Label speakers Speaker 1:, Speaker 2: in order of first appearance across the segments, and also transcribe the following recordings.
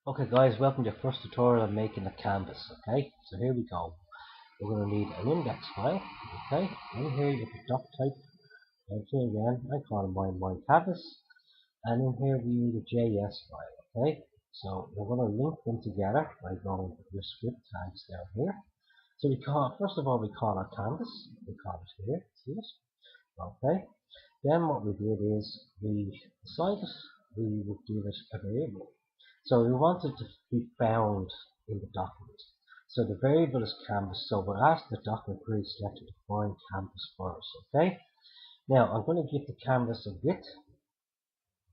Speaker 1: Okay guys, welcome to your first tutorial on making a canvas. Okay, so here we go. We're going to need an index file. Okay, in here you put doc type, and here again I call my canvas, and in here we need a JS file. Okay, so we're going to link them together by going to your script tags down here. So we call, first of all, we call our canvas. We call it here. See it? Okay. Then what we did is we decided we would give it a variable. So we want it to be found in the document. So the variable is canvas, so we're asking the document query selector to find canvas for us. Okay. Now I'm going to give the canvas a width,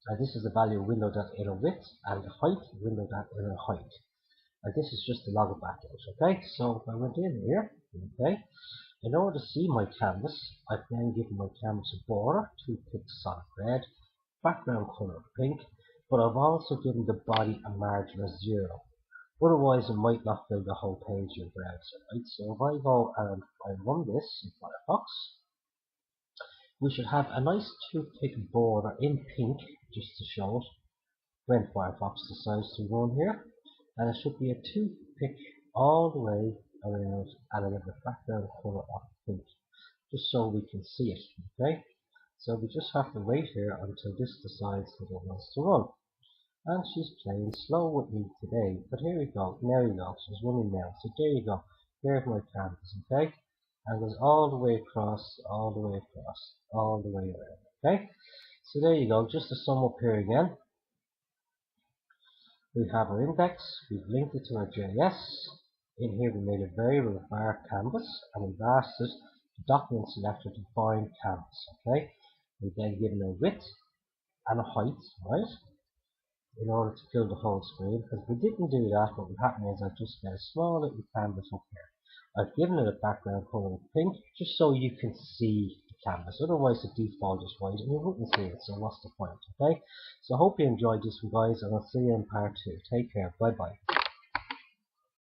Speaker 1: and this is the value of window.inner width, and the height window.inner height. And this is just the log back out. Okay. So if I went in here, okay, in order to see my canvas, I've then given my canvas a border, 2 pixels solid red, background color pink, but I've also given the body a margin of 0. Otherwise, it might not fill the whole page in your browser, right? So if I go and I run this in Firefox, we should have a nice toothpick border in pink, just to show it when Firefox decides to run here. And it should be a toothpick all the way around, and I have the background color of pink, just so we can see it. Okay, so we just have to wait here until this decides that it wants to run. And she's playing slow with me today, but here we go. There you go, she's running now. So there you go. Here's my canvas. Okay, and goes all the way across, all the way across, all the way around. Okay, so there you go. Just to sum up here again, we have our index, we've linked it to our JS. In here we made a variable of var canvas, and we've asked it the document selector to find canvas. Okay, we've then given a width and a height, right, in order to fill the whole screen. Because if we didn't do that, what would happen is I'd just get a small little canvas up here. I've given it a background color of pink, just so you can see the canvas. Otherwise the default is white and you wouldn't see it, so what's the point? Okay, so I hope you enjoyed this one guys, and I'll see you in part 2. Take care, bye bye.